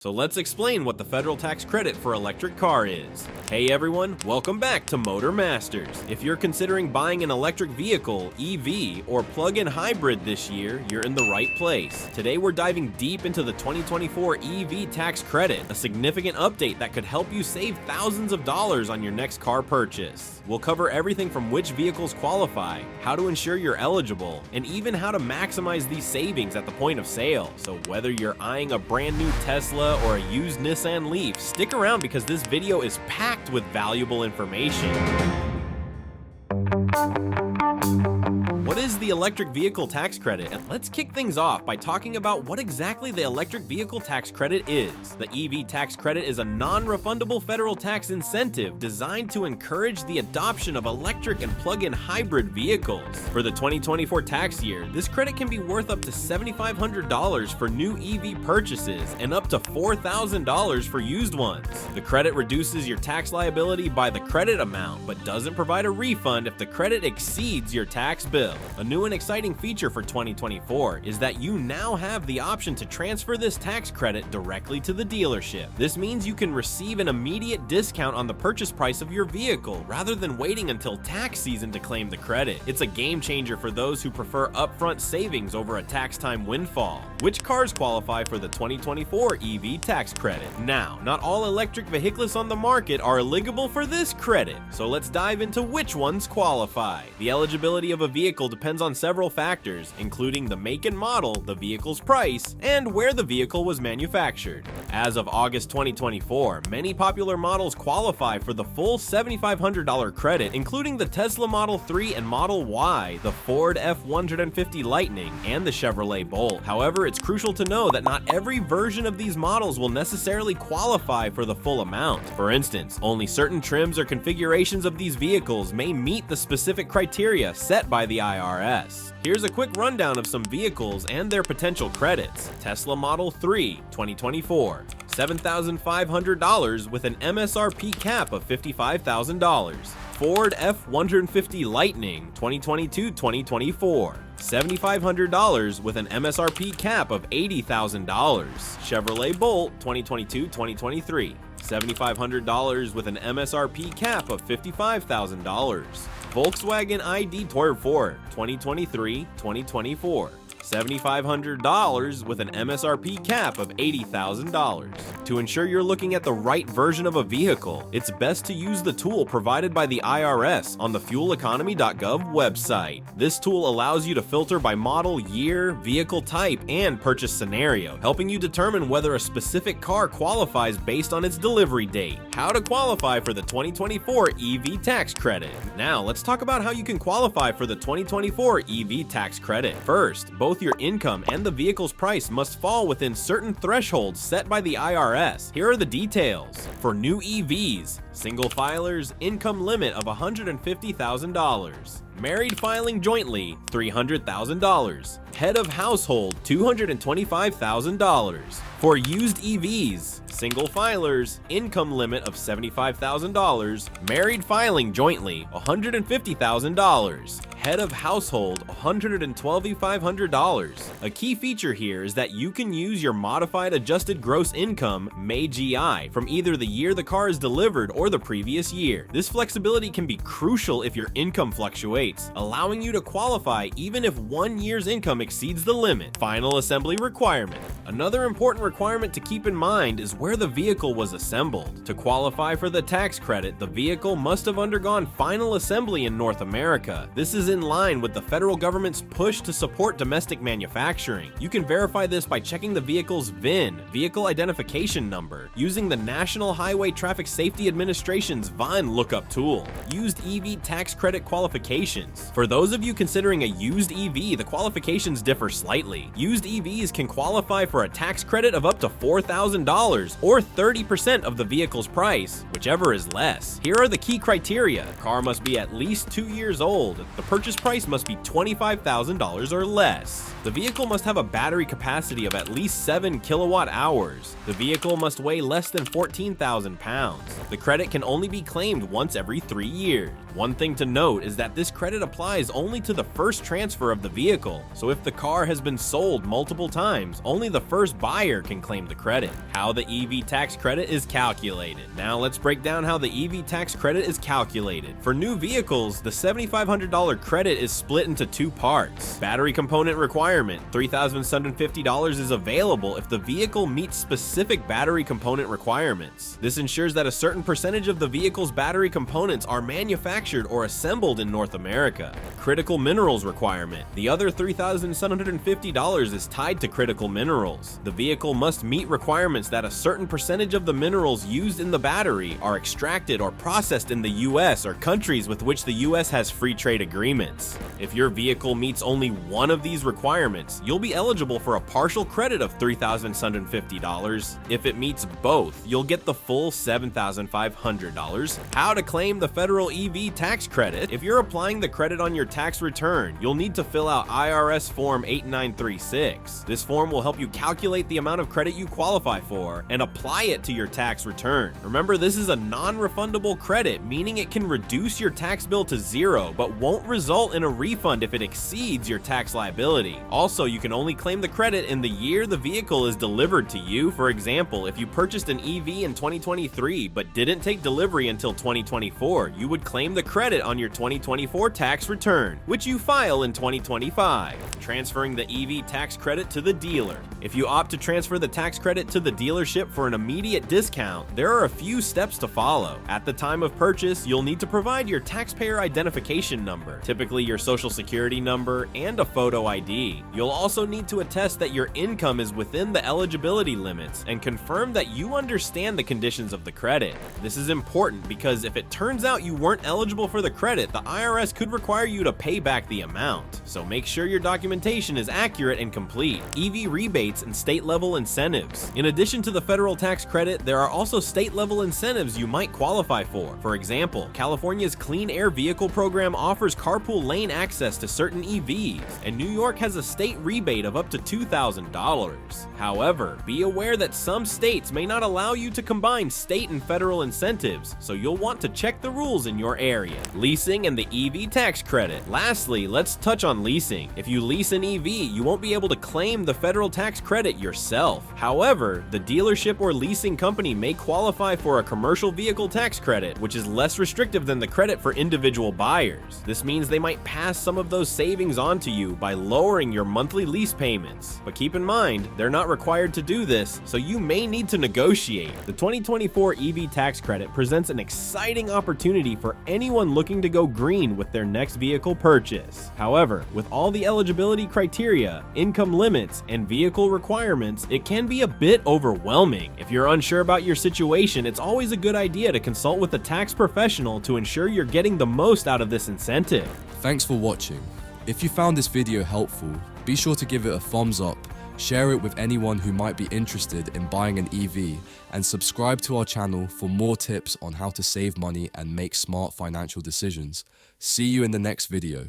So let's explain what the federal tax credit for electric car is. Hey everyone, welcome back to Motor Masters. If you're considering buying an electric vehicle, EV, or plug-in hybrid this year, you're in the right place. Today we're diving deep into the 2024 EV tax credit, a significant update that could help you save thousands of dollars on your next car purchase. We'll cover everything from which vehicles qualify, how to ensure you're eligible, and even how to maximize these savings at the point of sale. So whether you're eyeing a brand new Tesla or a used Nissan Leaf, stick around because this video is packed with valuable information. What is the electric vehicle tax credit? And let's kick things off by talking about what exactly the electric vehicle tax credit is. The EV tax credit is a non-refundable federal tax incentive designed to encourage the adoption of electric and plug-in hybrid vehicles. For the 2024 tax year, this credit can be worth up to $7,500 for new EV purchases and up to $4,000 for used ones. The credit reduces your tax liability by the credit amount, but doesn't provide a refund if the credit exceeds your tax bill. A new and exciting feature for 2024 is that you now have the option to transfer this tax credit directly to the dealership. This means you can receive an immediate discount on the purchase price of your vehicle rather than waiting until tax season to claim the credit. It's a game changer for those who prefer upfront savings over a tax time windfall. Which cars qualify for the 2024 EV tax credit? Now, not all electric vehicles on the market are eligible for this credit, so let's dive into which ones qualify. The eligibility of a vehicle depends on several factors, including the make and model, the vehicle's price, and where the vehicle was manufactured. As of August 2024, many popular models qualify for the full $7,500 credit, including the Tesla Model 3 and Model Y, the Ford F-150 Lightning, and the Chevrolet Bolt. However, it's crucial to know that not every version of these models will necessarily qualify for the full amount. For instance, only certain trims or configurations of these vehicles may meet the specific criteria set by the IRS. Here's a quick rundown of some vehicles and their potential credits. Tesla Model 3, 2024, $7,500 with an MSRP cap of $55,000. Ford F-150 Lightning, 2022-2024, $7,500 with an MSRP cap of $80,000. Chevrolet Bolt, 2022-2023, $7,500 with an MSRP cap of $55,000. Volkswagen ID Tourer 4, 2023-2024, $7,500 with an MSRP cap of $80,000. To ensure you're looking at the right version of a vehicle, it's best to use the tool provided by the IRS on the fueleconomy.gov website. This tool allows you to filter by model, year, vehicle type, and purchase scenario, helping you determine whether a specific car qualifies based on its delivery date. How to qualify for the 2024 EV tax credit. Now, let's talk about how you can qualify for the 2024 EV tax credit. First, both your income and the vehicle's price must fall within certain thresholds set by the IRS. Here are the details. For new EVs, single filers, income limit of $150,000. Married filing jointly, $300,000. Head of household, $225,000. For used EVs, single filers, income limit of $75,000. Married filing jointly, $150,000. Head of household, $112,500. A key feature here is that you can use your modified adjusted gross income, MAGI, from either the year the car is delivered or the previous year. This flexibility can be crucial if your income fluctuates, allowing you to qualify even if 1 year's income exceeds the limit. Final assembly requirement. Another important requirement to keep in mind is where the vehicle was assembled. To qualify for the tax credit, the vehicle must have undergone final assembly in North America. This is in line with the federal government's push to support domestic manufacturing. You can verify this by checking the vehicle's VIN, vehicle identification number, using the National Highway Traffic Safety Administration's VIN lookup tool. Used EV tax credit qualifications. For those of you considering a used EV, the qualifications differ slightly. Used EVs can qualify for a tax credit of up to $4,000 or 30% of the vehicle's price, whichever is less. Here are the key criteria. The car must be at least 2 years old. The purchase price must be $25,000 or less. The vehicle must have a battery capacity of at least 7 kilowatt hours. The vehicle must weigh less than 14,000 pounds. The credit can only be claimed once every 3 years. One thing to note is that this credit applies only to the first transfer of the vehicle, so if the car has been sold multiple times, only the first buyer can claim the credit. How the EV tax credit is calculated. Now let's break down how the EV tax credit is calculated. For new vehicles, the $7,500 credit is split into two parts. Battery component requirement, $3,750 is available if the vehicle meets specific battery component requirements. This ensures that a certain percentage of the vehicle's battery components are manufactured or assembled in North America. Critical minerals requirement. The other $3,750 is tied to critical minerals. The vehicle must meet requirements that a certain percentage of the minerals used in the battery are extracted or processed in the US or countries with which the US has free trade agreements. If your vehicle meets only one of these requirements, you'll be eligible for a partial credit of $3,750. If it meets both, you'll get the full $7,500. How to claim the federal EV tax credit. If you're applying the credit on your tax return, you'll need to fill out IRS Form 8936. This form will help you calculate the amount of credit you qualify for and apply it to your tax return. Remember, this is a non-refundable credit, meaning it can reduce your tax bill to zero, but won't result in a refund if it exceeds your tax liability. Also, you can only claim the credit in the year the vehicle is delivered to you. For example, if you purchased an EV in 2023 but didn't take delivery until 2024, you would claim the credit on your 2024 tax return, which you file in 2025. Transferring the EV tax credit to the dealer. If you opt to transfer the tax credit to the dealership for an immediate discount, there are a few steps to follow. At the time of purchase, you'll need to provide your taxpayer identification number, typically your social security number, and a photo ID. You'll also need to attest that your income is within the eligibility limits and confirm that you understand the conditions of the credit. This is important because if it turns out you weren't eligible for the credit, the IRS could require you to pay back the amount. So make sure your documentation is accurate and complete. EV rebates and state-level incentives. In addition to the federal tax credit, there are also state-level incentives you might qualify for. For example, California's Clean Air Vehicle Program offers carpool lane access to certain EVs, and New York has a state rebate of up to $2,000. However, be aware that some states may not allow you to combine state and federal incentives, so you'll want to check the rules in your area. Leasing and the EV tax credit. Lastly, let's touch on leasing. If you lease an EV, you won't be able to claim the federal tax credit yourself. However, the dealership or leasing company may qualify for a commercial vehicle tax credit, which is less restrictive than the credit for individual buyers. This means they might pass some of those savings on to you by lowering your monthly lease payments. But keep in mind, they're not required to do this, so you may need to negotiate. The 2024 EV tax credit presents an exciting opportunity for anyone looking to go green with their next vehicle purchase. However, with all the eligibility criteria, income limits, and vehicle requirements, it can be a bit overwhelming. If you're unsure about your situation, it's always a good idea to consult with a tax professional to ensure you're getting the most out of this incentive. Thanks for watching. If you found this video helpful, be sure to give it a thumbs up, share it with anyone who might be interested in buying an EV, and subscribe to our channel for more tips on how to save money and make smart financial decisions. See you in the next video.